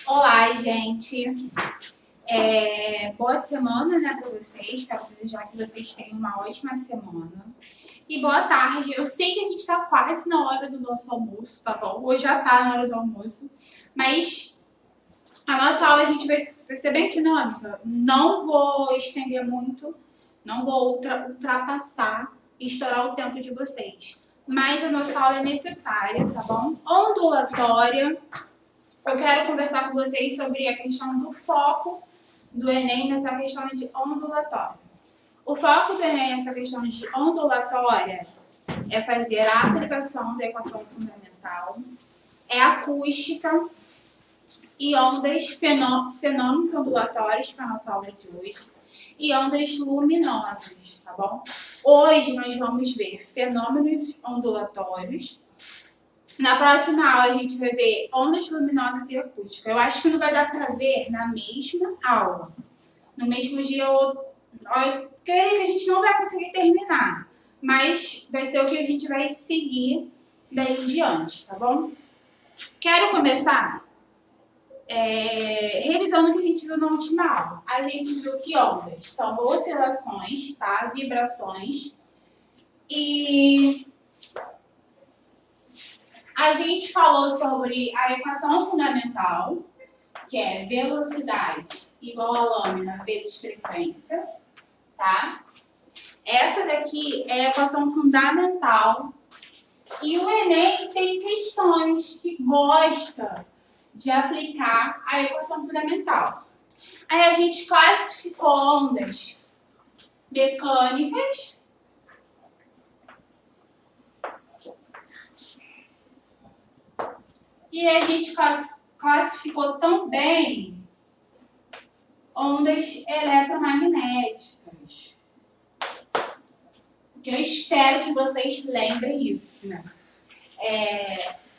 Olá, gente. Boa semana, né, para vocês. Quero desejar que vocês tenham uma ótima semana. E boa tarde. Eu sei que a gente está quase na hora do nosso almoço, tá bom? Hoje já tá na hora do almoço. Mas a nossa aula a gente vai ser bem dinâmica. Não vou estender muito, não vou ultrapassar e estourar o tempo de vocês. Mas a nossa aula é necessária, tá bom? Ondulatória. Eu quero conversar com vocês sobre a questão do foco do Enem nessa questão de ondulatória. O foco do Enem nessa questão de ondulatória é fazer a aplicação da equação fundamental, é acústica e ondas, fenômenos ondulatórios para a nossa aula de hoje, e ondas luminosas, tá bom? Hoje nós vamos ver fenômenos ondulatórios. Na próxima aula a gente vai ver ondas luminosas e acústica. Eu acho que não vai dar para ver na mesma aula. No mesmo dia eu creio que a gente não vai conseguir terminar, mas vai ser o que a gente vai seguir daí em diante, tá bom? Quero começar revisando o que a gente viu na última aula. A gente viu que ondas são oscilações, tá? Vibrações. E a gente falou sobre a equação fundamental, que é velocidade igual a lâmina vezes frequência, tá? Essa daqui é a equação fundamental. E o Enem tem questões que gosta de aplicar a equação fundamental. Aí a gente classificou ondas mecânicas, e a gente classificou também ondas eletromagnéticas. Que eu espero que vocês lembrem isso, né?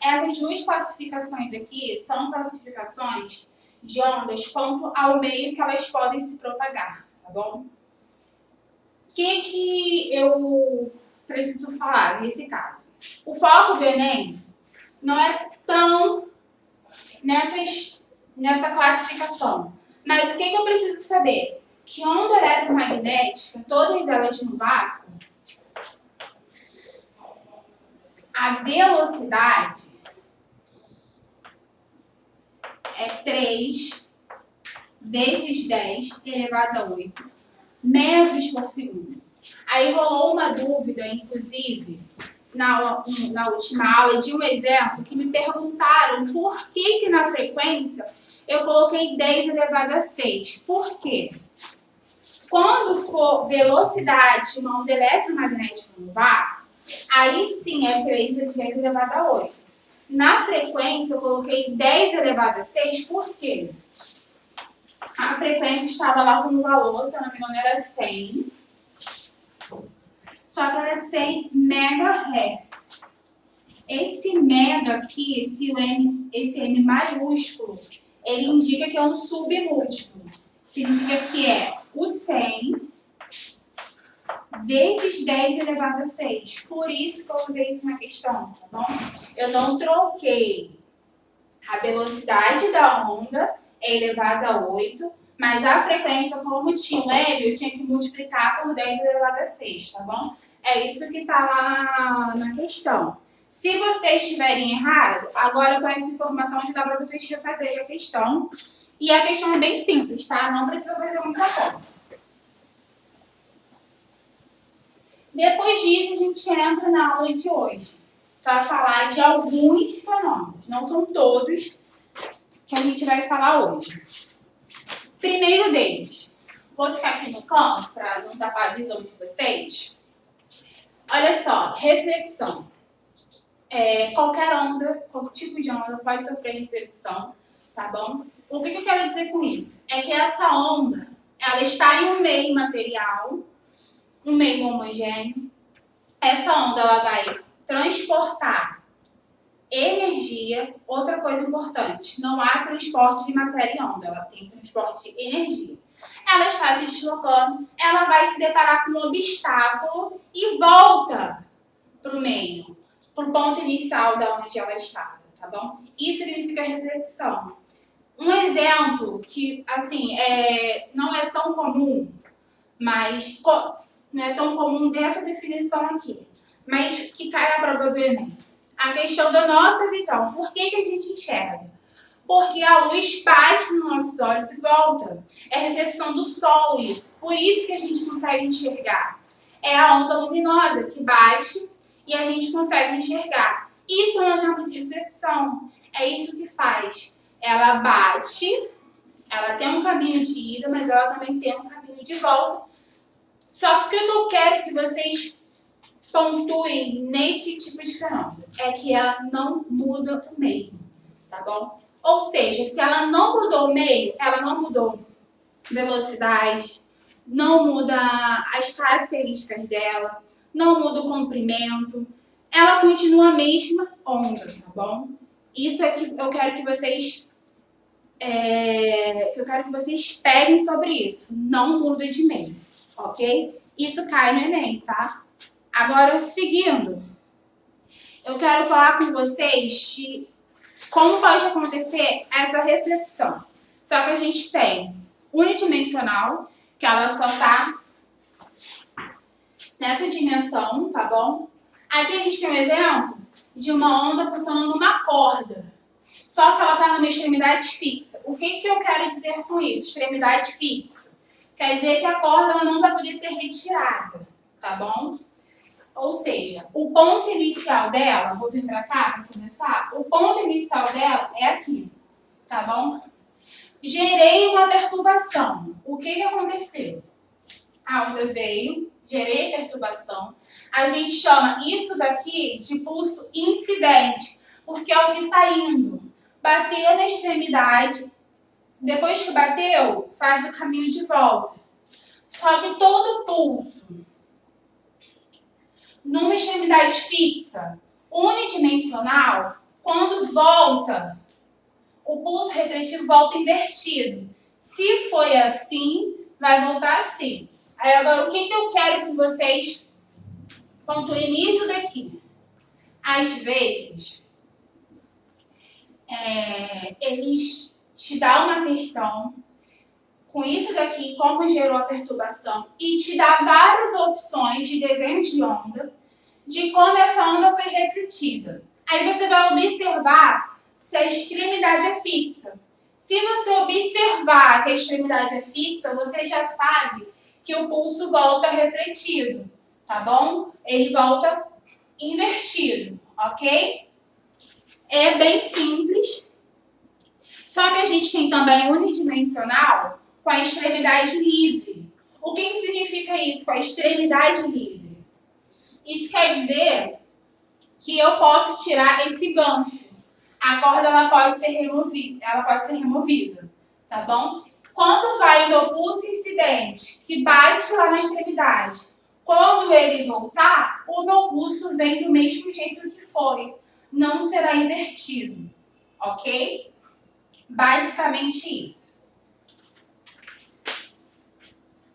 Essas duas classificações aqui são classificações de ondas quanto ao meio que elas podem se propagar, tá bom? O que eu preciso falar nesse caso? O foco do Enem não é tão nessa classificação. Mas o que eu preciso saber? Que onda eletromagnética, todas elas no vácuo, a velocidade é 3 vezes 10 elevado a 8 metros por segundo. Aí rolou uma dúvida, inclusive, na última aula, de um exemplo que me perguntaram por que na frequência eu coloquei 10 elevado a 6. Por quê? Quando for velocidade de uma onda eletromagnética no vácuo, aí sim é 3 vezes 10 elevado a 8. Na frequência eu coloquei 10 elevado a 6, por quê? A frequência estava lá com um valor, se eu não me engano era 100. Só que era 100 MHz. Esse mega aqui, esse M maiúsculo, ele indica que é um submúltiplo. Significa que é o 100 vezes 10 elevado a 6. Por isso que eu usei isso na questão, tá bom? Eu não troquei a velocidade da onda, é elevada a 8, mas a frequência, como tinha o M, eu tinha que multiplicar por 10 elevado a 6, tá bom? É isso que tá lá na questão. Se vocês estiverem errado, agora com essa informação já dá para vocês refazerem a questão. E a questão é bem simples, tá? Não precisa fazer muita conta. Depois disso, a gente entra na aula de hoje para falar de alguns fenômenos. Não são todos que a gente vai falar hoje. Primeiro deles, vou ficar aqui no canto para não tapar a visão de vocês. Olha só, reflexão. Qualquer onda, qualquer tipo de onda pode sofrer reflexão, tá bom? O que eu quero dizer com isso? É que essa onda, ela está em um meio material, um meio homogêneo. Essa onda, ela vai transportar energia. Outra coisa importante, não há transporte de matéria em onda, ela tem transporte de energia. Ela está se deslocando, ela vai se deparar com um obstáculo e volta para o meio, para o ponto inicial da onde ela estava, tá bom? Isso significa reflexão. Um exemplo que, assim, não é tão comum, mas não é tão comum dessa definição aqui, mas que cai na prova do Enem. A questão da nossa visão. Por que a gente enxerga? Porque a luz bate nos nossos olhos e volta. É reflexão do sol isso. Por isso que a gente consegue enxergar. É a onda luminosa que bate e a gente consegue enxergar. Isso é um exemplo de reflexão. É isso que faz. Ela bate, ela tem um caminho de ida, mas ela também tem um caminho de volta. Só que o que eu quero que vocês pontuem nesse tipo de fenômeno é que ela não muda o meio, tá bom? Ou seja, se ela não mudou o meio, ela não mudou velocidade, não muda as características dela, não muda o comprimento, ela continua a mesma onda, tá bom? Isso é que eu quero que vocês peguem sobre isso. Não muda de meio, ok? Isso cai no Enem, tá? Agora, seguindo, eu quero falar com vocês de como pode acontecer essa reflexão. Só que a gente tem unidimensional, que ela só tá nessa dimensão, tá bom? Aqui a gente tem um exemplo de uma onda passando numa corda. Só que ela está numa extremidade fixa. O que eu quero dizer com isso? Extremidade fixa. Quer dizer que a corda ela não vai poder ser retirada, tá bom? Ou seja, o ponto inicial dela, vou vir pra cá para começar, o ponto inicial dela é aqui, tá bom? Gerei uma perturbação. O que aconteceu? A onda veio, gerei a perturbação. A gente chama isso daqui de pulso incidente, porque é o que está indo. Bateu na extremidade, depois que bateu, faz o caminho de volta. Só que todo pulso numa extremidade fixa, unidimensional, quando volta, o pulso refletivo volta invertido. Se foi assim, vai voltar assim. Aí agora, o que eu quero que vocês pontuem nisso daqui? Às vezes, eles te dão uma questão com isso daqui, como gerou a perturbação, e te dá várias opções de desenhos de onda, de como essa onda foi refletida. Aí você vai observar se a extremidade é fixa. Se você observar que a extremidade é fixa, você já sabe que o pulso volta refletido, tá bom? Ele volta invertido, ok? É bem simples. Só que a gente tem também unidimensional com a extremidade livre. O que significa isso, com a extremidade livre? Isso quer dizer que eu posso tirar esse gancho. A corda ela pode ser removida, tá bom? Quando vai o meu pulso incidente, que bate lá na extremidade, quando ele voltar, o meu pulso vem do mesmo jeito que foi. Não será invertido, ok? Basicamente isso.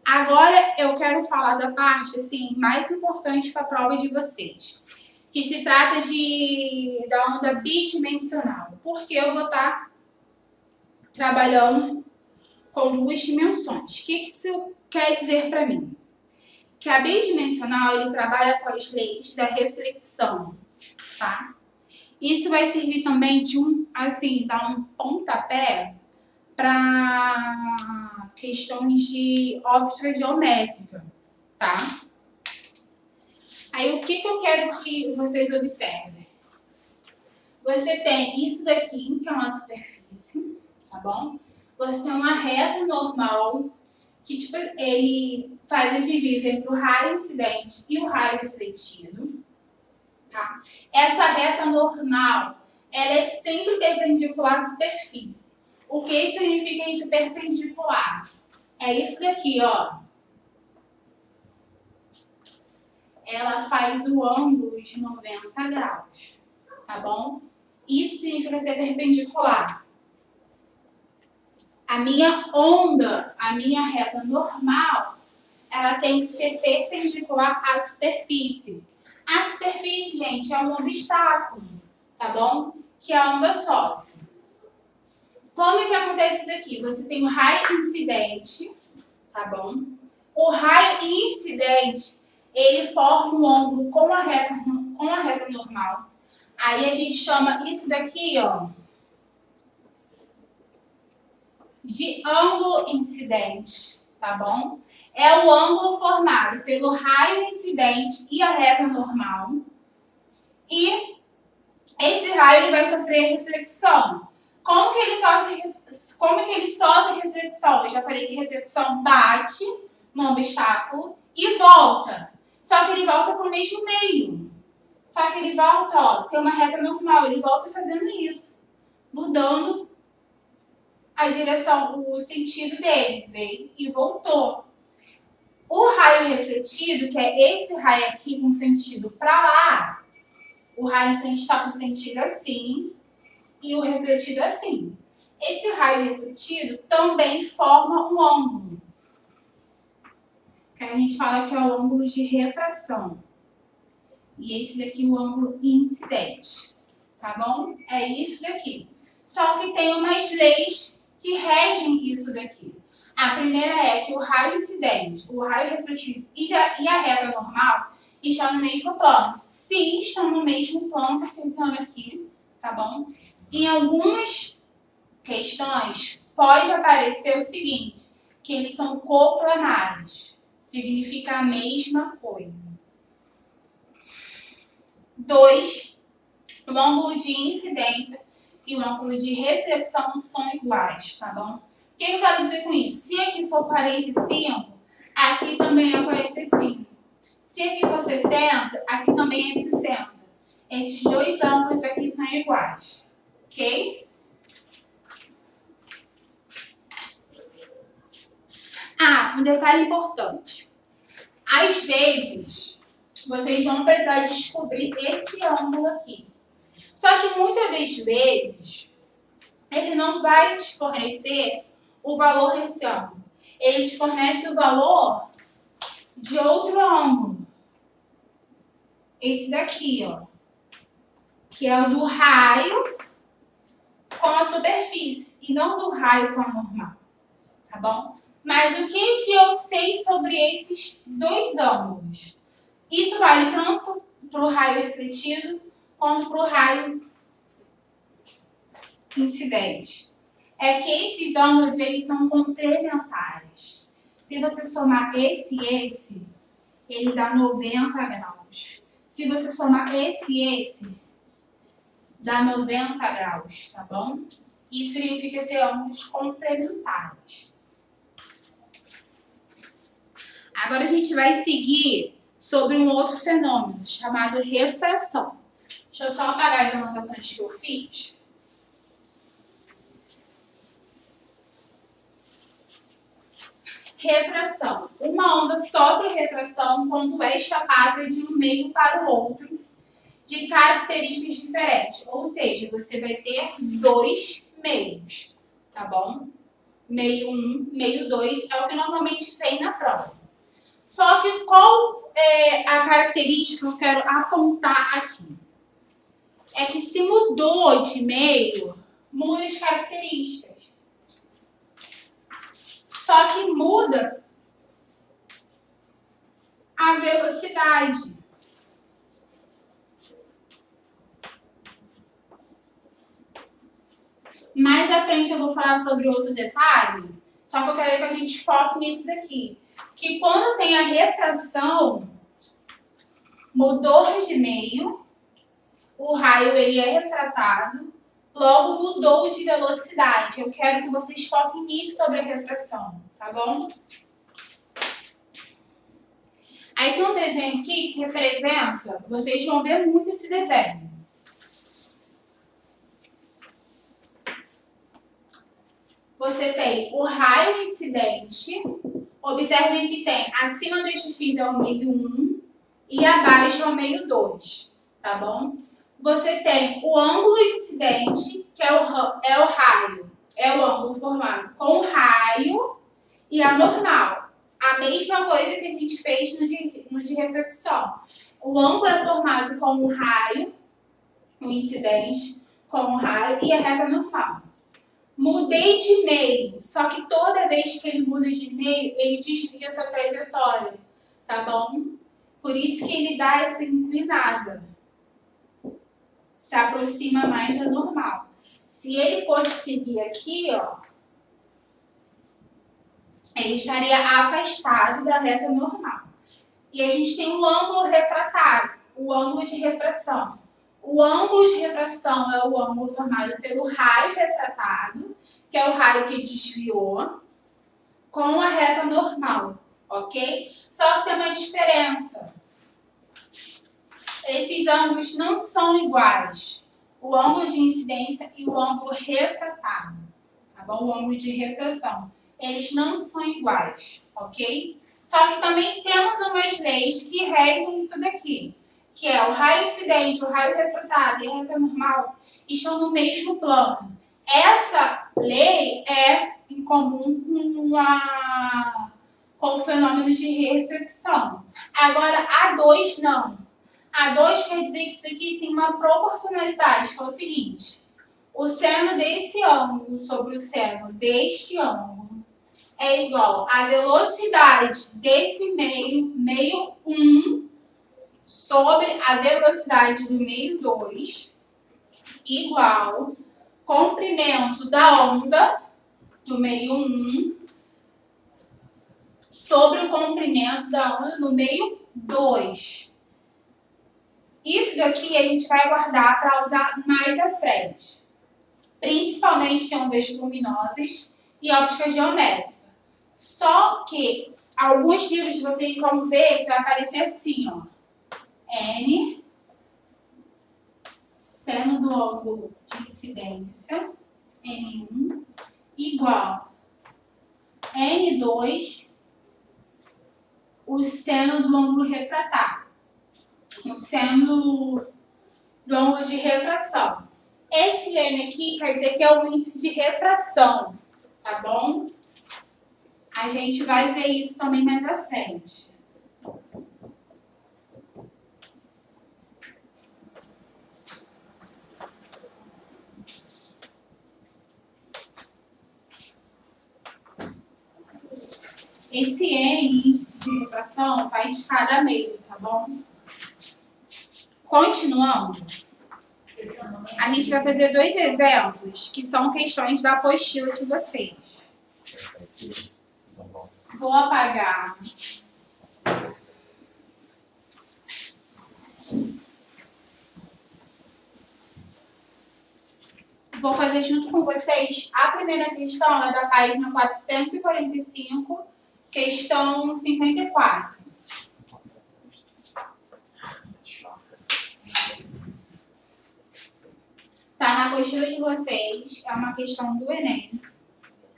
Agora eu quero falar da parte assim, mais importante para a prova de vocês, que se trata da onda bidimensional, porque eu vou estar trabalhando com duas dimensões. O que isso quer dizer para mim? Que a bidimensional ele trabalha com as leis da reflexão, tá? Isso vai servir também de dar um pontapé para questões de óptica geométrica, tá? Aí, o que eu quero que vocês observem? Você tem isso daqui, que é uma superfície, tá bom? Você tem uma reta normal, que tipo, ele faz a divisa entre o raio incidente e o raio refletido, tá? Essa reta normal, ela é sempre perpendicular à superfície. O que significa isso perpendicular? É isso daqui, ó. Ela faz o ângulo de 90 graus, tá bom? Isso significa ser perpendicular. A minha onda, a minha reta normal, ela tem que ser perpendicular à superfície. A superfície, gente, é um obstáculo, tá bom? Que a onda sofre. Como que acontece? acontece daqui? Você tem o raio incidente, tá bom? O raio incidente, ele forma um ângulo com a reta normal. Aí a gente chama isso daqui, ó, de ângulo incidente, tá bom? É o ângulo formado pelo raio incidente e a reta normal. E esse raio ele vai sofrer reflexão. Como que ele sofre reflexão? Eu já falei que reflexão bate no obstáculo e volta. Só que ele volta para o mesmo meio. Só que ele volta, ó, tem uma reta normal, ele volta fazendo isso, mudando a direção, o sentido dele, veio e voltou. O raio refletido, que é esse raio aqui com sentido para lá, o raio está com sentido assim e o refletido assim. Esse raio refletido também forma um ângulo, que a gente fala que é o ângulo de refração. E esse daqui é o ângulo incidente, tá bom? É isso daqui. Só que tem umas leis que regem isso daqui. A primeira é que o raio incidente, o raio refletido e a reta normal estão no mesmo plano. Sim, estão no mesmo plano cartesiano aqui, tá bom? Em algumas questões, pode aparecer o seguinte, que eles são coplanares. Significa a mesma coisa. 2, o ângulo de incidência e o ângulo de reflexão são iguais, tá bom? O que eu quero dizer com isso? Se aqui for 45, aqui também é 45. Se aqui for 60, aqui também é 60. Esses dois ângulos aqui são iguais, ok? Ah, um detalhe importante. Às vezes, vocês vão precisar descobrir esse ângulo aqui. Só que muitas das vezes, ele não vai te fornecer o valor desse ângulo. Ele te fornece o valor de outro ângulo. Esse daqui, ó. Que é o do raio com a superfície. E não do raio com a normal. Tá bom? Mas o que eu sei sobre esses dois ângulos? Isso vale tanto para o raio refletido quanto para o raio incidente. É que esses ângulos, eles são complementares. Se você somar esse e esse, ele dá 90 graus. Se você somar esse e esse, dá 90 graus, tá bom? Isso significa ser ângulos complementares. Agora a gente vai seguir sobre um outro fenômeno chamado refração. Deixa eu só apagar as anotações que eu fiz. Refração. Uma onda sofre refração quando esta passa de um meio para o outro de características diferentes. Ou seja, você vai ter dois meios, tá bom? Meio 1, meio 2 é o que normalmente vem na prova. Só que qual é a característica que eu quero apontar aqui? É que se mudou de meio, muda as características. Só que muda a velocidade. Mais à frente eu vou falar sobre outro detalhe, só que eu quero que a gente foque nisso daqui. Que quando tem a refração, mudou de meio, o raio ele é refratado, logo mudou de velocidade. Eu quero que vocês foquem nisso sobre a refração, tá bom? Aí tem um desenho aqui que representa, vocês vão ver muito esse desenho. Você tem o raio incidente, observem que tem acima do eixo X é o meio 1 e abaixo é o meio 2, tá bom? Você tem o ângulo incidente, que é o raio, é o ângulo formado com o raio e a normal. A mesma coisa que a gente fez no de reflexão. O ângulo é formado com o raio, o incidente, com o raio e a reta normal. Mudou mudei de meio, só que toda vez que ele muda de meio, ele desvia sua trajetória, tá bom? Por isso que ele dá essa inclinada. Se aproxima mais da normal. Se ele fosse seguir aqui, ó, ele estaria afastado da reta normal. E a gente tem o ângulo refratário, o ângulo de refração. O ângulo de refração é o ângulo formado pelo raio refratado, que é o raio que desviou, com a reta normal, ok? Só que tem uma diferença. Esses ângulos não são iguais. O ângulo de incidência e o ângulo refratado, tá bom? O ângulo de refração. Eles não são iguais, ok? Só que também temos umas leis que regem isso daqui, que é o raio incidente, o raio refratado e a reta normal estão no mesmo plano. Essa lei é em comum com o fenômeno de reflexão. Agora, a 2 não. A 2 quer dizer que isso aqui tem uma proporcionalidade, que é o seguinte: o seno desse ângulo sobre o seno deste ângulo é igual à velocidade desse meio 1, sobre a velocidade do meio 2, igual comprimento da onda do meio 1 sobre o comprimento da onda do meio 2. Isso daqui a gente vai guardar para usar mais à frente, principalmente em ondas luminosas e óptica geométrica. Só que alguns livros vocês vão ver que vai aparecer assim, ó. N, seno do ângulo de incidência, N1, igual N2, o seno do ângulo refratário, o seno do ângulo de refração. Esse N aqui quer dizer que é o índice de refração, tá bom? A gente vai ver isso também mais à frente. Esse N, índice de refração, vai de cada meio, tá bom? Continuando, a gente vai fazer 2 exemplos, que são questões da apostila de vocês. Vou apagar. Vou fazer junto com vocês. A primeira questão é da página 445, questão 54. Tá na apostila de vocês, é uma questão do Enem.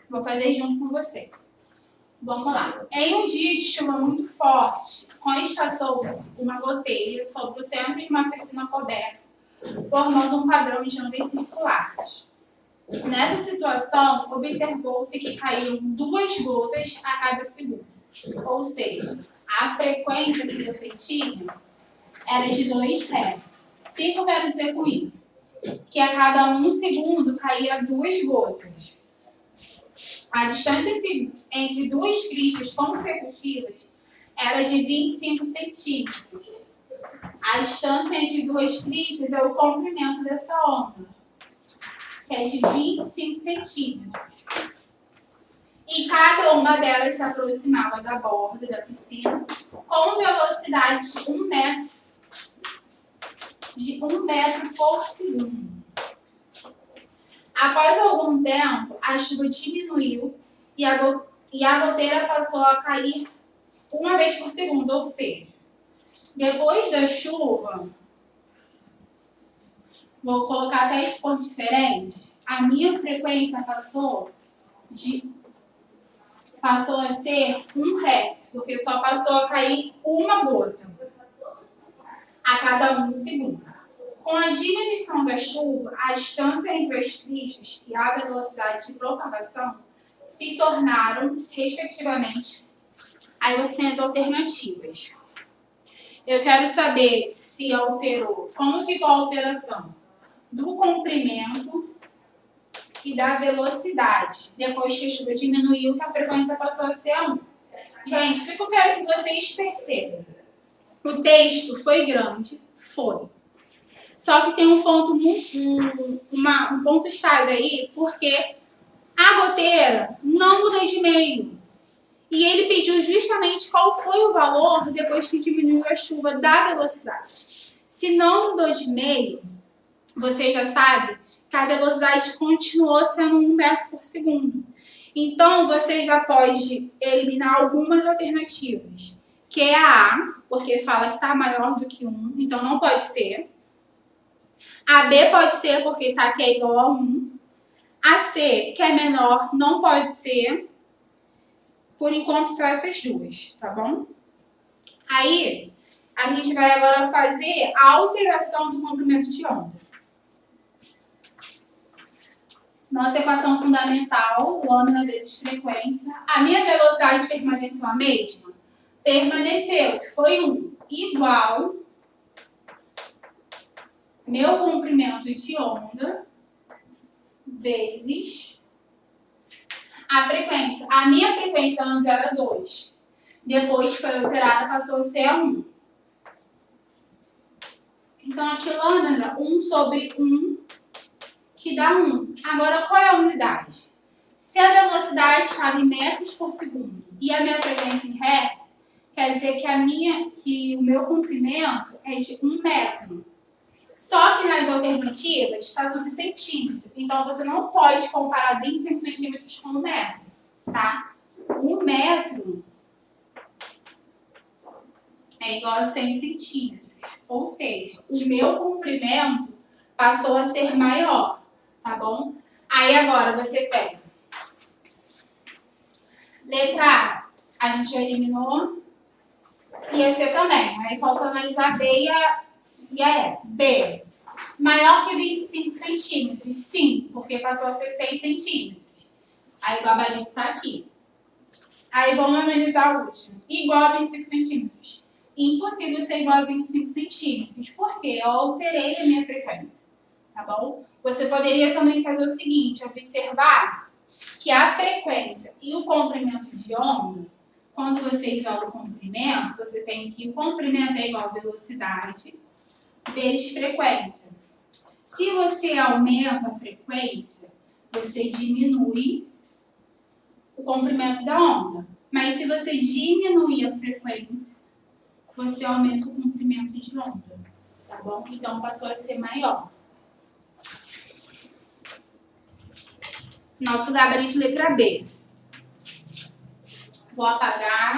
Vou fazer junto com você. Vamos lá. Em um dia de chuva muito forte, constatou-se uma goteira sobre o centro de uma piscina coberta, formando um padrão de ondas circulares. Nessa situação, observou-se que caíram 2 gotas a cada segundo. Ou seja, a frequência que você tinha era de 2 Hz. O que eu quero dizer com isso? Que a cada 1 segundo caía 2 gotas. A distância entre 2 cristas consecutivas era de 25 centímetros. A distância entre 2 cristas é o comprimento dessa onda, que é de 25 centímetros. E cada uma delas se aproximava da borda da piscina com velocidade de 1 metro por segundo. Após algum tempo, a chuva diminuiu e a goteira passou a cair 1 vez por segundo, ou seja, depois da chuva, vou colocar até as cores diferentes, a minha frequência passou a ser 1 Hz, porque só passou a cair 1 gota a cada 1 segundo. Com a diminuição da chuva, a distância entre as cristas e a velocidade de propagação se tornaram, respectivamente, aí você tem as alternativas. Eu quero saber se alterou, como ficou a alteração do comprimento e da velocidade, depois que a chuva diminuiu, que a frequência passou a ser 1. Gente, o que eu quero que vocês percebam? O texto foi grande? Foi. Só que tem um ponto, um ponto-chave aí, porque a goteira não mudou de meio. E ele pediu justamente qual foi o valor depois que diminuiu a chuva da velocidade. Se não mudou de meio, você já sabe que a velocidade continuou sendo 1 metro por segundo. Então, você já pode eliminar algumas alternativas, que é a A, porque fala que está maior do que 1, então não pode ser. A B pode ser, porque está que é igual a 1. A C, que é menor, não pode ser. Por enquanto, são essas duas, tá bom? Aí, a gente vai agora fazer a alteração do comprimento de onda. Nossa equação fundamental, lâmina vezes frequência. A minha velocidade permaneceu a mesma? Permaneceu, que foi 1 igual meu comprimento de onda vezes a frequência. A minha frequência antes era 2. Depois que foi alterada, passou a ser 1. Então, aqui, lâmina, 1 sobre 1, que dá 1. Agora, qual é a unidade? Se a velocidade estava em metros por segundo e a minha frequência em hertz, quer dizer que o meu comprimento é de 1 metro. Só que nas alternativas está tudo em centímetro. Então, você não pode comparar 25 centímetros com 1 metro, tá? 1 metro é igual a 100 centímetros. Ou seja, o meu comprimento passou a ser maior, tá bom? Aí, agora, você tem letra A, a gente já eliminou. E a C também. Aí, falta analisar a B e a E. B, maior que 25 centímetros. Sim, porque passou a ser 6 centímetros. Aí o gabarito está aqui. Aí vamos analisar o último. Igual a 25 centímetros. Impossível ser igual a 25 centímetros. Por quê? Eu alterei a minha frequência. Tá bom? Você poderia também fazer o seguinte, observar que a frequência e o comprimento de onda, quando você isola o comprimento, você tem que o comprimento é igual a velocidade vezes frequência. Se você aumenta a frequência, você diminui o comprimento da onda. Mas se você diminui a frequência, você aumenta o comprimento de onda. Tá bom? Então, passou a ser maior. Nosso gabarito letra B. Vou apagar.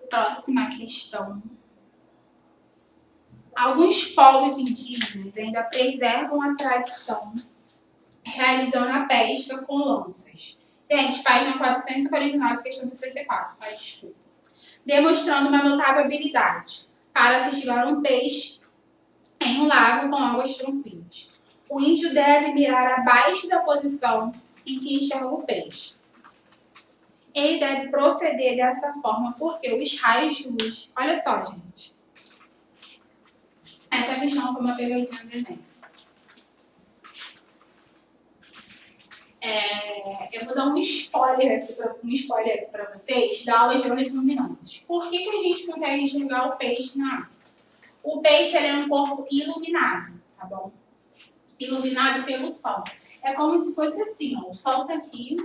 Próxima questão. Alguns povos indígenas ainda preservam a tradição realizando a pesca com lanças. Gente, página 449, questão 64, tá? Desculpa. Demonstrando uma notável habilidade para festigar um peixe em um lago com águas tranquilas. O índio deve mirar abaixo da posição em que enxerga o peixe. Ele deve proceder dessa forma porque os raios de luz... Olha só, gente. Essa questão foi uma pegadinha do Enem. Eu vou dar um spoiler aqui para vocês da aula de ondas luminosas. Por que a gente consegue enxergar o peixe na água? O peixe ele é um corpo iluminado, tá bom? Iluminado pelo sol. É como se fosse assim, ó. O sol tá aqui.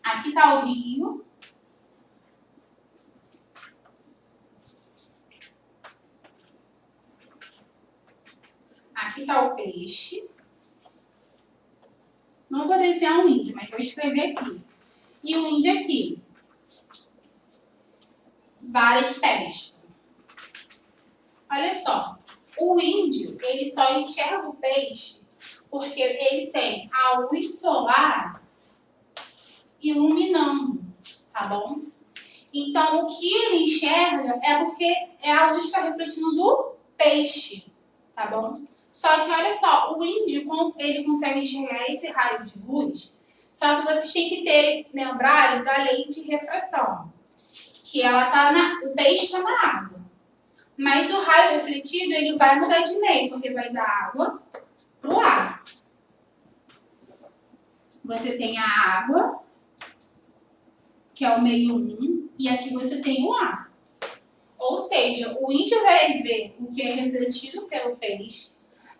Aqui tá o rio. Aqui tá o peixe. Não vou desenhar um índio, mas vou escrever aqui. E o índio aqui. Vara de pesca. Olha só. O índio, ele só enxerga o peixe porque ele tem a luz solar iluminando, tá bom? Então, o que ele enxerga é porque a luz está refletindo do peixe, tá bom? Só que, olha só, o índio, ele consegue enxergar esse raio de luz Só que vocês têm que lembrarem da lei de refração, que ela tá o peixe está na água. Mas o raio refletido, ele vai mudar de meio, porque vai da água para o ar. Você tem a água, que é o meio 1, e aqui você tem o ar. Ou seja, o índio vai ver o que é refletido pelo peixe,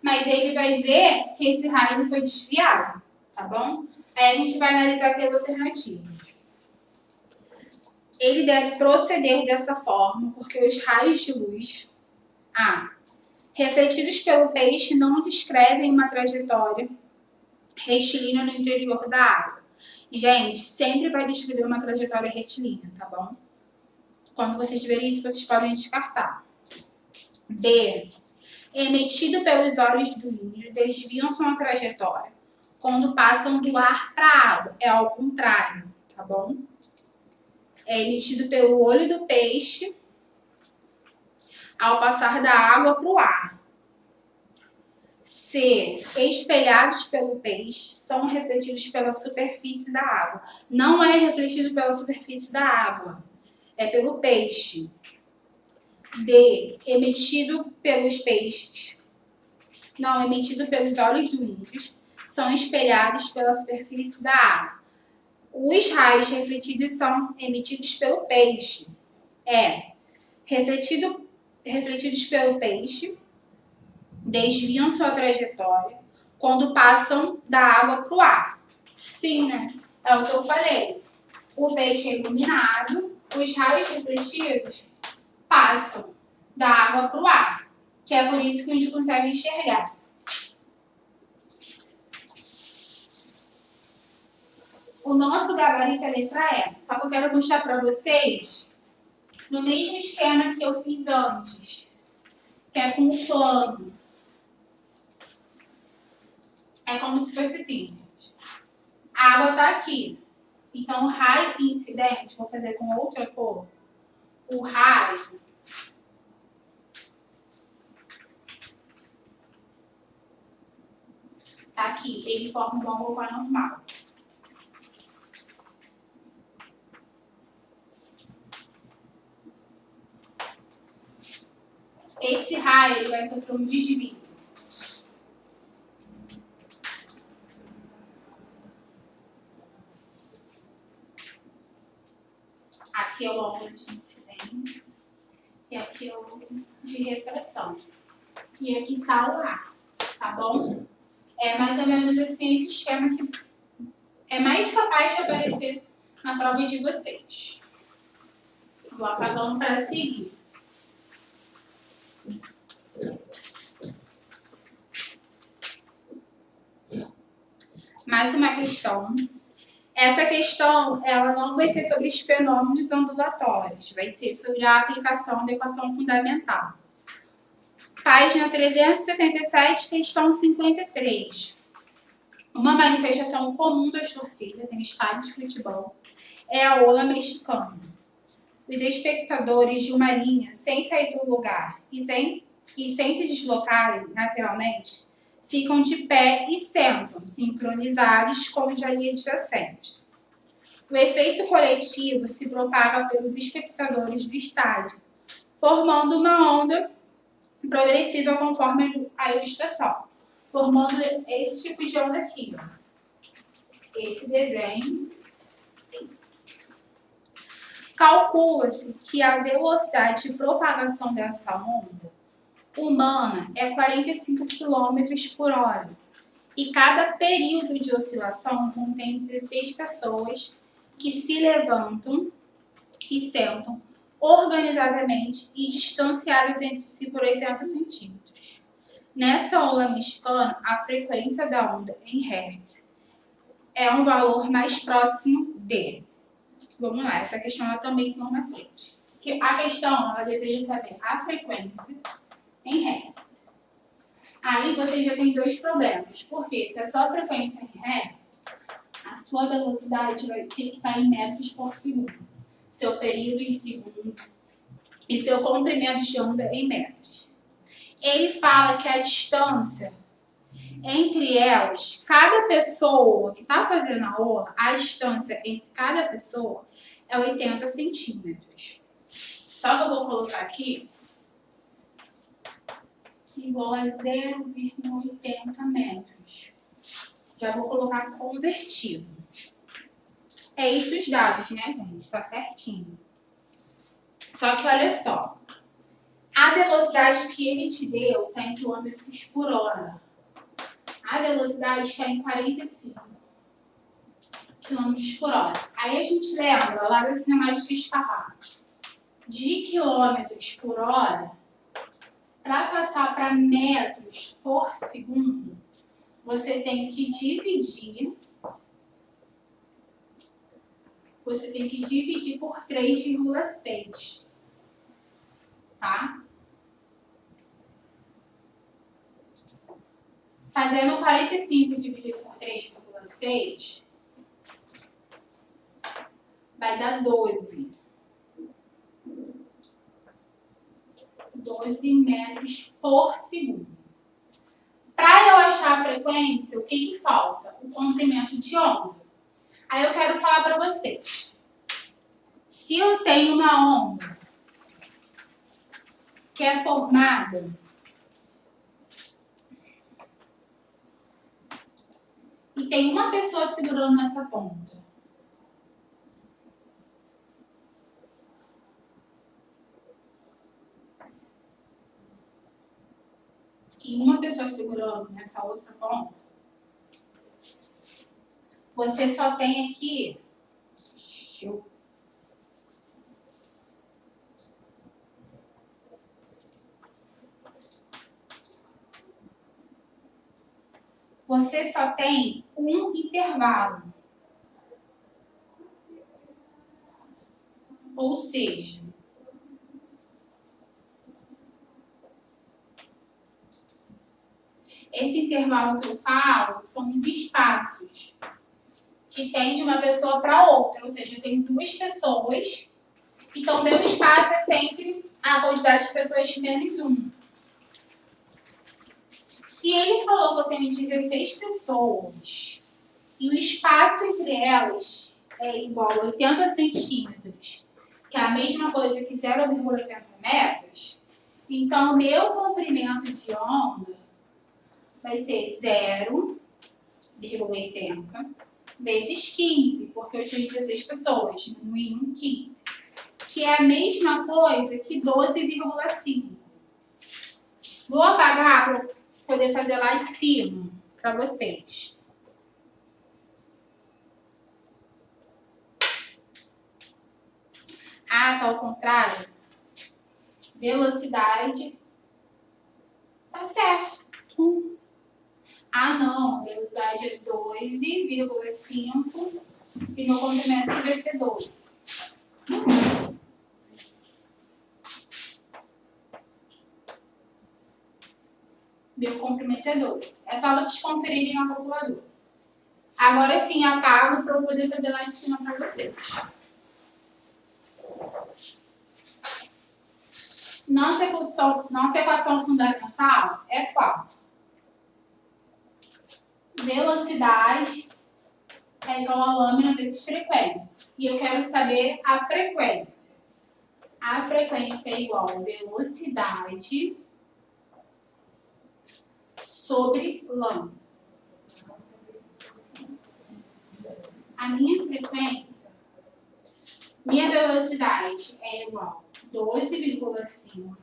mas ele vai ver que esse raio foi desviado, tá bom? Aí a gente vai analisar aqui as alternativas. Ele deve proceder dessa forma, porque os raios de luz refletidos pelo peixe não descrevem uma trajetória retilínea no interior da água. Gente, sempre vai descrever uma trajetória retilínea, tá bom? Quando vocês tiverem isso, vocês podem descartar. B. Emitido pelos olhos do índio, desviam sua trajetória quando passam do ar para a água. É ao contrário, tá bom? É emitido pelo olho do peixe ao passar da água para o ar. C. Espelhados pelo peixe, são refletidos pela superfície da água. Não é refletido pela superfície da água, é pelo peixe. D. Emitido pelos peixes. Não, emitido pelos olhos do índio, são espelhados pela superfície da água. Os raios refletidos são emitidos pelo peixe. Refletidos pelo peixe, desviam sua trajetória quando passam da água para o ar. Sim, né? É o que eu falei. O peixe é iluminado, os raios refletidos passam da água para o ar, que é por isso que a gente consegue enxergar. O nosso gabarito é a letra E, só que eu quero mostrar para vocês no mesmo esquema que eu fiz antes, que é com o plano. É como se fosse assim, gente. A água está aqui. Então, o raio incidente, vou fazer com outra cor. O raio tá aqui. Ele forma uma roupa normal. Esse raio ele vai sofrer um desvio. Aqui é o ângulo de incidência e aqui é o ângulo de refração. E aqui está o ar, tá bom? É mais ou menos assim esse esquema que é mais capaz de aparecer na prova de vocês. Vou apagando para seguir. Mais uma questão. Essa questão, ela não vai ser sobre os fenômenos ondulatórios, vai ser sobre a aplicação da equação fundamental. Página 377, questão 53. Uma manifestação comum das torcidas em estádios de futebol é a ola mexicana. Os espectadores de uma linha, sem sair do lugar e sem se deslocarem lateralmente, ficam de pé e sentam, sincronizados com os ali adjacentes. O efeito coletivo se propaga pelos espectadores do estádio, formando uma onda progressiva conforme a ilustração, formando esse tipo de onda aqui. Ó. Esse desenho. Calcula-se que a velocidade de propagação dessa onda humana é 45 km por hora. E cada período de oscilação contém 16 pessoas que se levantam e sentam organizadamente e distanciadas entre si por 80 centímetros. Nessa ola mexicana, a frequência da onda em Hertz é um valor mais próximo de... Vamos lá, essa questão ela também tem um macete. A questão ela deseja saber a frequência em Hertz. Aí você já tem dois problemas. Porque se a sua frequência é em Hertz, a sua velocidade vai ter que estar em metros por segundo. Seu período em segundo e seu comprimento de onda em metros. Ele fala que a distância Entre elas, cada pessoa que está fazendo a orla, a distância entre cada pessoa é 80 centímetros. Só que eu vou colocar aqui igual a 0,80 metros. Já vou colocar convertido. É isso os dados, né, gente? Tá certinho. Só que olha só. A velocidade que ele te deu está em quilômetros por hora. A velocidade está em 45 quilômetros por hora. Aí a gente lembra lá da cinemática escapar. De quilômetros por hora, para passar para metros por segundo, você tem que dividir. Você tem que dividir por 3,6. Tá? Fazendo 45 dividido por 3,6, vai dar 12. 12 metros por segundo. Para eu achar a frequência, o que falta? O comprimento de onda. Aí eu quero falar para vocês. Se eu tenho uma onda que é formada e tem uma pessoa segurando nessa ponta, e uma pessoa segurando nessa outra ponta, você só tem aqui, você só tem um intervalo. Ou seja, esse intervalo que eu falo são os espaços que tem de uma pessoa para outra. Ou seja, eu tenho duas pessoas, então meu espaço é sempre a quantidade de pessoas menos 1. Se ele falou que eu tenho 16 pessoas e o espaço entre elas é igual a 80 centímetros, que é a mesma coisa que 0,80 metros, então o meu comprimento de onda vai ser 0,80 vezes 15, porque eu tinha 16 pessoas, diminui em 15, que é a mesma coisa que 12,5. Vou apagar para poder fazer lá de cima para vocês. Ah, tá ao contrário? Velocidade. Tá certo. Ah, não. Velocidade é 12,5 e meu comprimento vai ser 12. Meu comprimento é 12. É só vocês conferirem na calculadora. Agora sim, apago para eu poder fazer lá de cima para vocês. Nossa equação fundamental é qual? Velocidade é igual a lâmina vezes frequência. E eu quero saber a frequência. A frequência é igual a velocidade sobre lâmina. A minha frequência, minha velocidade é igual a 12,5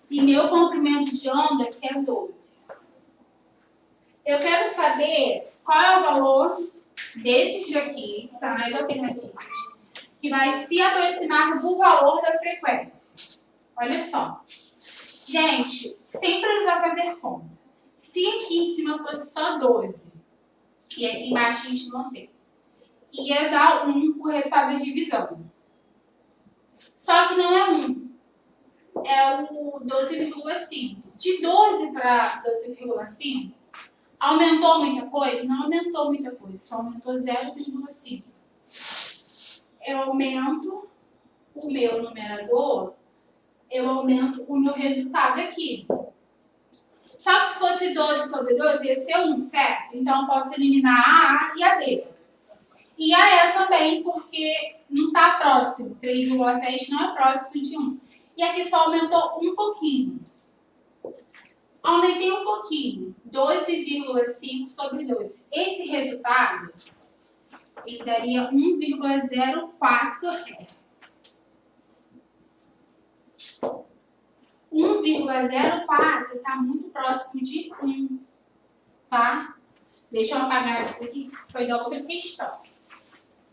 e meu comprimento de onda que é 12. Eu quero saber qual é o valor desses daqui, que está nas alternativas, que vai se aproximar do valor da frequência. Olha só. Gente, sem precisar fazer conta. Se aqui em cima fosse só 12 e aqui embaixo a gente mantesse, ia dar 1 o resultado da divisão. Só que não é 1. É o 12,5. De 12 para 12,5, aumentou muita coisa? Não aumentou muita coisa, só aumentou 0,5. Eu aumento o meu numerador, eu aumento o meu resultado aqui. Só que se fosse 12 sobre 12, ia ser 1, certo? Então, eu posso eliminar a A e a B. E a E também, porque não está próximo. 3,7 não é próximo de 1. E aqui só aumentou um pouquinho. Aumentei um pouquinho. 12,5 sobre 12. Esse resultado, ele daria 1,04 Hz. 1,04 está muito próximo de 1, tá? Deixa eu apagar isso aqui, que foi da outra questão.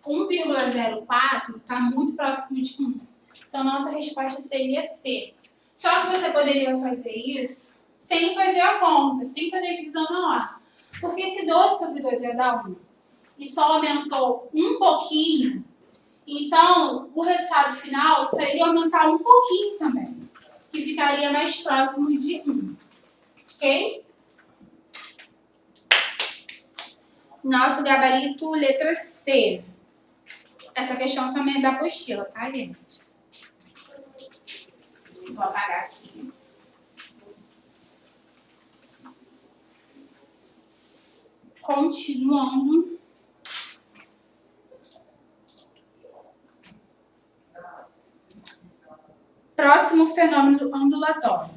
1,04 está muito próximo de 1. Então, nossa resposta seria C. Só que você poderia fazer isso sem fazer a conta, sem fazer a divisão na hora. Porque se 12 sobre 12 ia dar 1 e só aumentou um pouquinho, então o resultado final só iria aumentar um pouquinho também, que ficaria mais próximo de 1. Ok? Nosso gabarito, letra C. Essa questão também é da apostila, tá, gente? Vou apagar aqui. Continuando. Próximo fenômeno ondulatório.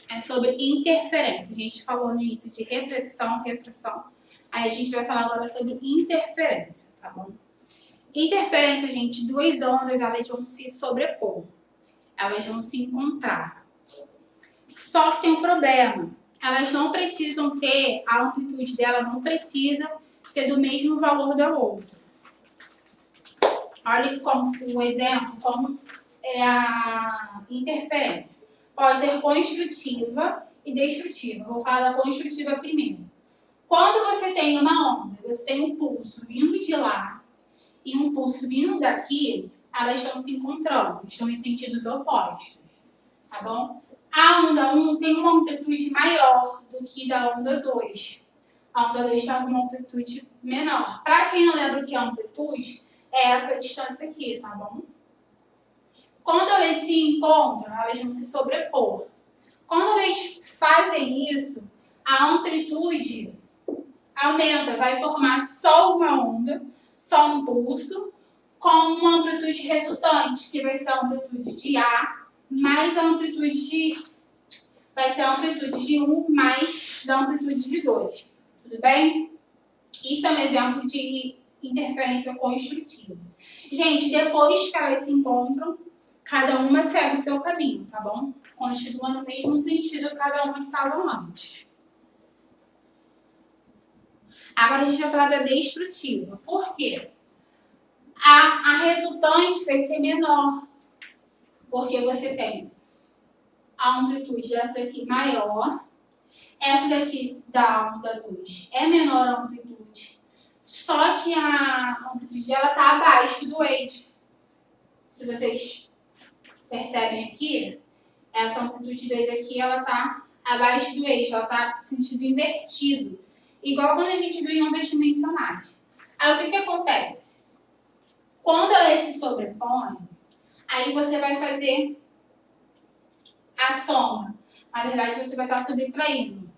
É sobre interferência. A gente falou no início de reflexão, refração. Aí a gente vai falar agora sobre interferência, tá bom? Interferência, gente, duas ondas, elas vão se sobrepor. Elas vão se encontrar. Só que tem um problema. Elas não precisam ter, a amplitude dela não precisa ser do mesmo valor da outra. Olha como o exemplo, como é a interferência. Pode ser construtiva e destrutiva. Vou falar da construtiva primeiro. Quando você tem uma onda, você tem um pulso vindo de lá e um pulso vindo daqui, elas estão se encontrando, estão em sentidos opostos, tá bom? A onda 1 tem uma amplitude maior do que da onda 2. A onda 2 está com uma amplitude menor. Para quem não lembra o que é amplitude, é essa distância aqui, tá bom? Quando elas se encontram, elas vão se sobrepor. Quando elas fazem isso, a amplitude aumenta, vai formar só uma onda, só um pulso, com uma amplitude resultante, que vai ser a amplitude de A, mais a amplitude de... vai ser a amplitude de 1 mais da amplitude de 2. Tudo bem? Isso é um exemplo de interferência construtiva. Gente, depois que elas se encontram, cada uma segue o seu caminho, tá bom? Continua no mesmo sentido cada uma que estava antes. Agora a gente vai falar da destrutiva. Por quê? A resultante vai ser menor, porque você tem a amplitude dessa aqui maior, essa daqui da onda 2 é menor a amplitude, só que a amplitude dela está abaixo do eixo. Se vocês percebem aqui, essa amplitude 2 aqui, ela está abaixo do eixo, ela está no sentido invertido. Igual quando a gente viu em ondas dimensionais. Aí o que acontece? Quando elas se sobrepõem, aí você vai fazer a soma. Na verdade, você vai estar subtraindo.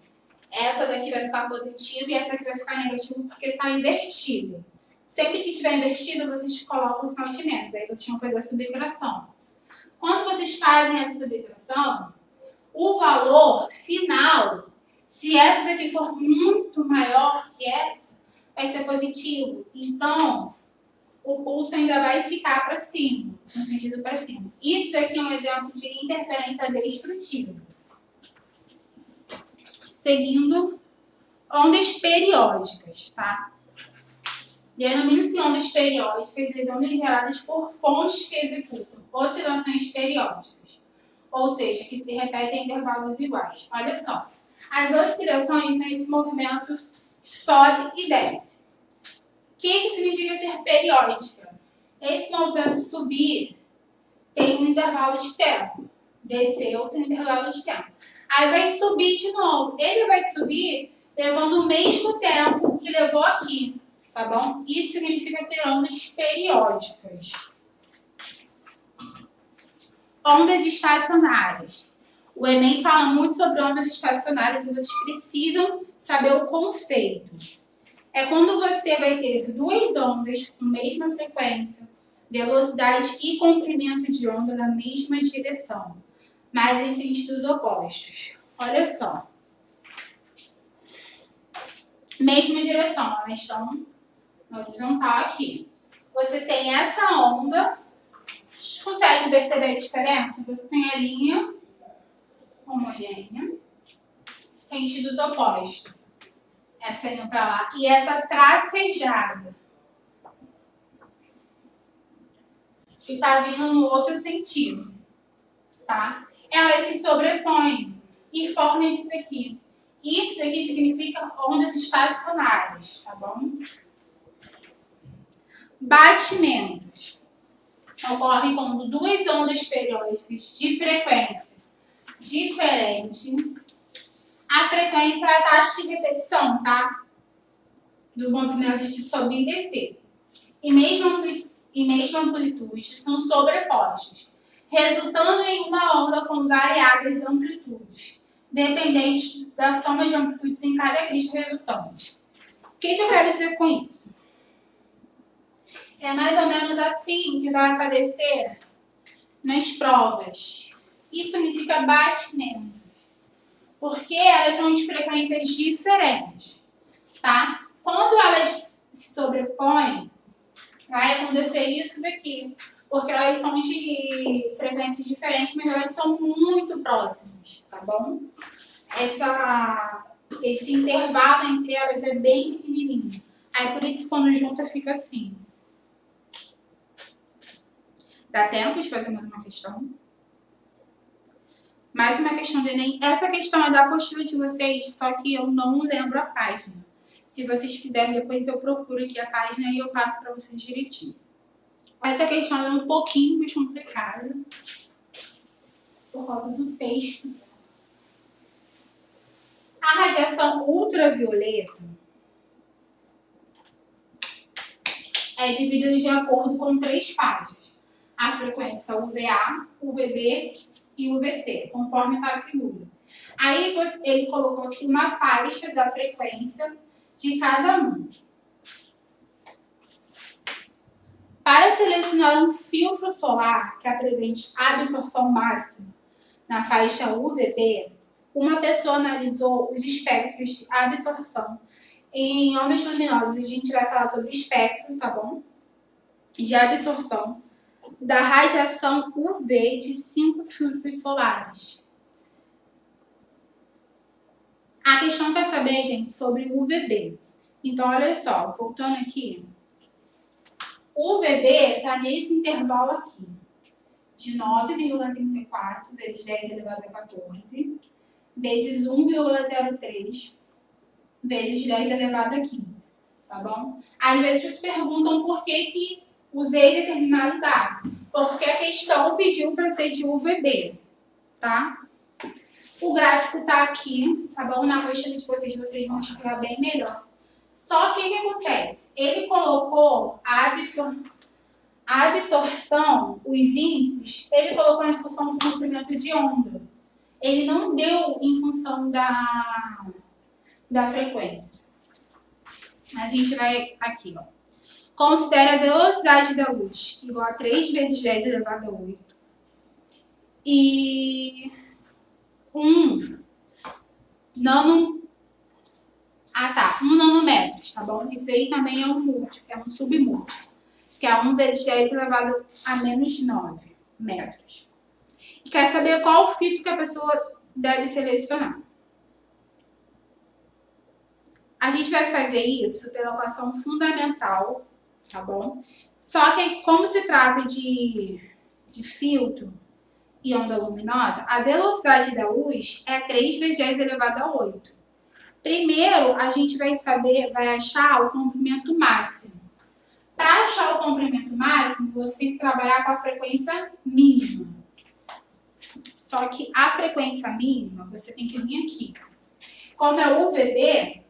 Essa daqui vai ficar positiva e essa aqui vai ficar negativa porque está invertido. Sempre que estiver invertido, vocês colocam os sentimentos. Aí vocês vão fazer a subtração. Quando vocês fazem essa subtração, o valor final, se essa daqui for muito maior que essa, vai ser positivo. Então, o pulso ainda vai ficar para cima, no sentido para cima. Isso daqui é um exemplo de interferência destrutiva. Seguindo, ondas periódicas, tá? Denomina-se ondas periódicas as ondas geradas por fontes que executam oscilações periódicas, ou seja, que se repetem em intervalos iguais. Olha só, as oscilações são esse movimento que sobe e desce. O que significa ser periódica? Esse movimento subir tem um intervalo de tempo, descer outro intervalo de tempo. Aí vai subir de novo. Ele vai subir levando o mesmo tempo que levou aqui, tá bom? Isso significa ser ondas periódicas. Ondas estacionárias. O Enem fala muito sobre ondas estacionárias e vocês precisam saber o conceito. É quando você vai ter duas ondas com mesma frequência, velocidade e comprimento de onda na mesma direção, mas em sentidos opostos. Olha só. Mesma direção, elas estão na horizontal aqui. Você tem essa onda. Vocês conseguem perceber a diferença? Você tem a linha homogênea, sentidos opostos. Essa indo para lá. E essa tracejada, que está vindo no outro sentido. Tá? Elas se sobrepõem e formam isso daqui. Isso daqui significa ondas estacionárias, tá bom? Batimentos ocorrem quando duas ondas periódicas de frequência diferente. A frequência é a taxa de repetição, tá? Do movimento de subir e descer. E mesma amplitude são sobrepostos, resultando em uma onda com variadas amplitudes, dependentes da soma de amplitudes em cada crista resultante. O que eu quero dizer com isso? É mais ou menos assim que vai aparecer nas provas. Isso significa batimentos, porque elas são de frequências diferentes, tá? Quando elas se sobrepõem, vai acontecer isso daqui, porque elas são de frequências diferentes, mas elas são muito próximas, tá bom? Esse intervalo entre elas é bem pequenininho. Aí por isso quando junta fica assim. Dá tempo de fazer mais uma questão? Mais uma questão do Enem. Essa questão é da apostila de vocês, só que eu não lembro a página. Se vocês quiserem, depois eu procuro aqui a página e eu passo para vocês direitinho. Essa questão é um pouquinho mais complicada, por causa do texto. A radiação ultravioleta é dividida de acordo com 3 faixas. A frequência UVA, UVB e UVC, conforme está a figura. Aí ele colocou aqui uma faixa da frequência de cada um. Para selecionar um filtro solar que apresente absorção máxima na faixa UVB, uma pessoa analisou os espectros de absorção em ondas luminosas. A gente vai falar sobre espectro, tá bom? De absorção da radiação UV de 5 filtros solares. A questão quer saber, gente, sobre o UVB. Então, olha só, voltando aqui. O UVB está nesse intervalo aqui, de 9,34 vezes 10 elevado a 14, vezes 1,03 vezes 10 elevado a 15, tá bom? Às vezes vocês perguntam por que usei determinado dado, porque a questão pediu para ser de UVB, tá? O gráfico está aqui, tá bom? Na apostila de vocês vão explicar bem melhor. Só que o que acontece? Ele colocou a absorção, os índices, ele colocou em função do comprimento de onda. Ele não deu em função da frequência. Mas a gente vai aqui, ó. Considere a velocidade da luz igual a 3 vezes 10 elevado a 8. E 1 nanômetros, tá bom? Isso aí também é um múltiplo, é um submúltiplo, que é 1 vezes 10 elevado a menos 9 metros. E quer saber qual filtro que a pessoa deve selecionar. A gente vai fazer isso pela equação fundamental, tá bom? Só que como se trata de filtro e onda luminosa, a velocidade da luz é 3 vezes 10 elevado a 8. Primeiro, a gente vai achar o comprimento máximo. Para achar o comprimento máximo, você tem que trabalhar com a frequência mínima. Só que a frequência mínima, você tem que vir aqui. Como é o UVB,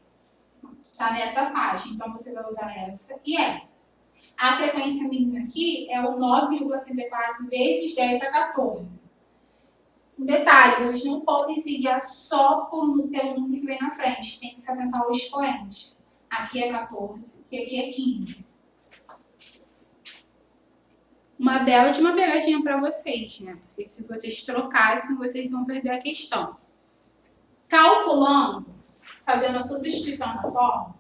tá nessa faixa, então você vai usar essa e essa. A frequência mínima aqui é o 9,34 vezes 10 a 14. Um detalhe, vocês não podem se guiar só pelo número que vem na frente. Tem que se atentar ao expoente. Aqui é 14 e aqui é 15. Uma bela de uma pegadinha para vocês, né? Porque se vocês trocassem, vocês vão perder a questão. Calculando, fazendo a substituição na forma,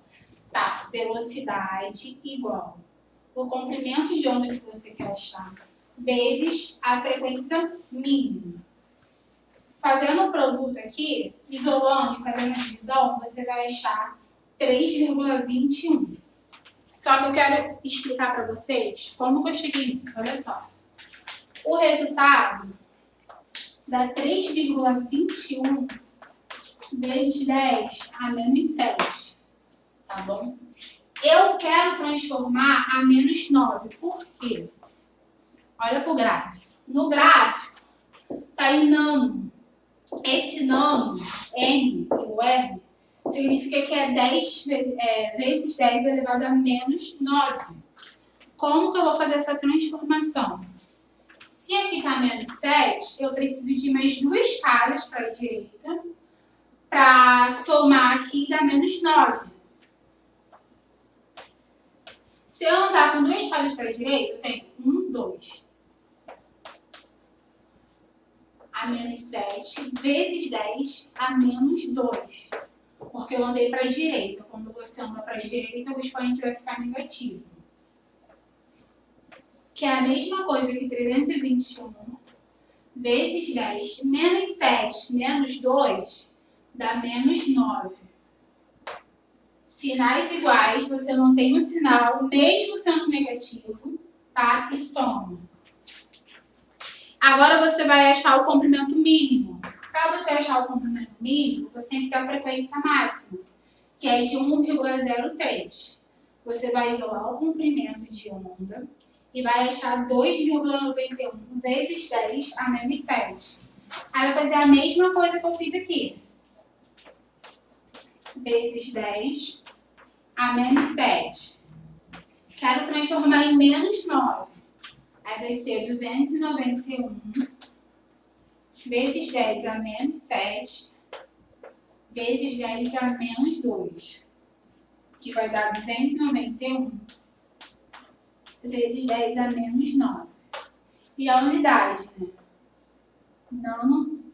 tá? Velocidade igual o comprimento de onda que você quer achar vezes a frequência mínima. Fazendo o produto aqui, isolando e fazendo a divisão, você vai achar 3,21. Só que eu quero explicar para vocês como que eu cheguei nisso. Olha só. O resultado dá 3,21 vezes 10 a menos 7. Tá bom? Eu quero transformar a menos 9. Por quê? Olha para o gráfico. No gráfico, tá em nano. Esse nano, N, o R, significa que é 10 vezes 10 elevado a menos 9. Como que eu vou fazer essa transformação? Se aqui está menos 7, eu preciso de mais 2 casas para a direita para somar aqui e dar menos 9. Se eu andar com 2 casas para a direita, eu tenho 1, 2. A menos 7 vezes 10 a menos 2. Porque eu andei para a direita. Quando você anda para a direita, o expoente vai ficar negativo. Que é a mesma coisa que 321 vezes 10 menos 7 menos 2 dá menos 9. Sinais iguais, você não tem um sinal, mesmo sendo negativo, tá? E soma. Agora você vai achar o comprimento mínimo. Para você achar o comprimento mínimo, você tem que ter a frequência máxima, que é de 1,03. Você vai isolar o comprimento de onda e vai achar 2,91 vezes 10 a menos 7. Aí vai fazer a mesma coisa que eu fiz aqui. Vezes 10 a menos 7. Quero transformar em menos 9. Aí vai ser 291 vezes 10 a menos 7 vezes 10 a menos 2. Que vai dar 291 vezes 10 a menos 9. E a unidade, né?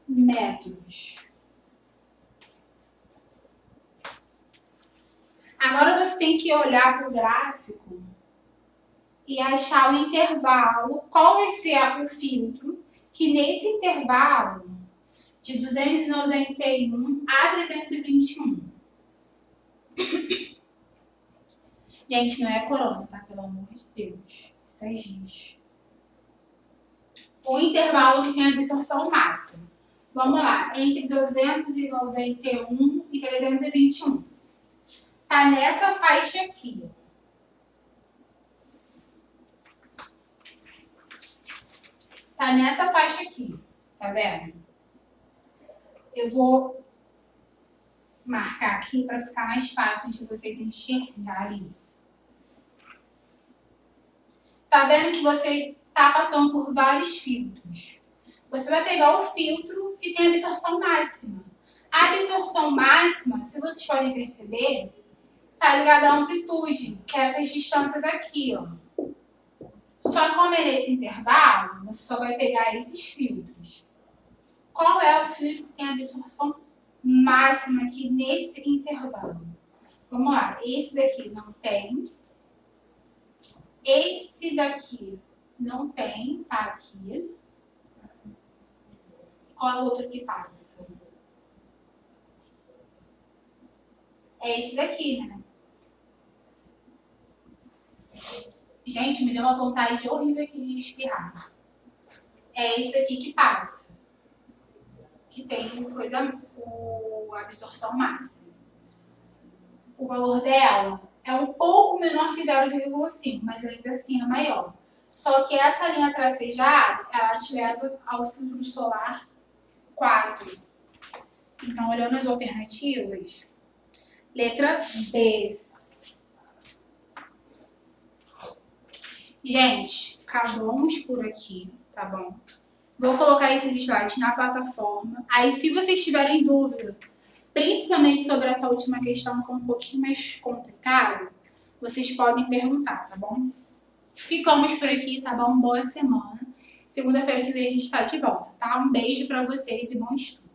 Nanômetros. Agora você tem que olhar para o gráfico e achar o intervalo, qual vai ser o filtro, que nesse intervalo de 291 a 321. Gente, não é corona, tá? Pelo amor de Deus. Isso é giz. O intervalo que tem a absorção máxima. Vamos lá, entre 291 e 321. Tá nessa faixa aqui, ó. Tá nessa faixa aqui, tá vendo? Eu vou marcar aqui para ficar mais fácil de vocês enxergarem. Tá vendo que você tá passando por vários filtros. Você vai pegar o filtro que tem a absorção máxima. A absorção máxima, se vocês podem perceber, tá ligada à amplitude, que é essas distâncias aqui, ó. Só que como é nesse intervalo, você só vai pegar esses filtros. Qual é o filtro que tem a absorção máxima aqui nesse intervalo? Vamos lá, esse daqui não tem. Esse daqui não tem, tá aqui. Qual é o outro que passa? É esse daqui, né? Gente, me deu uma vontade horrível aqui de espirrar. É esse aqui que passa. Que tem a absorção máxima. O valor dela é um pouco menor que 0,5, mas ainda assim é maior. Só que essa linha tracejada, ela te leva ao filtro solar 4. Então, olhando as alternativas, letra B. Gente, acabamos por aqui, tá bom? Vou colocar esses slides na plataforma. Aí, se vocês tiverem dúvida, principalmente sobre essa última questão, que é um pouquinho mais complicado, vocês podem perguntar, tá bom? Ficamos por aqui, tá bom? Boa semana. Segunda-feira que vem a gente tá de volta, tá? Um beijo pra vocês e bom estudo.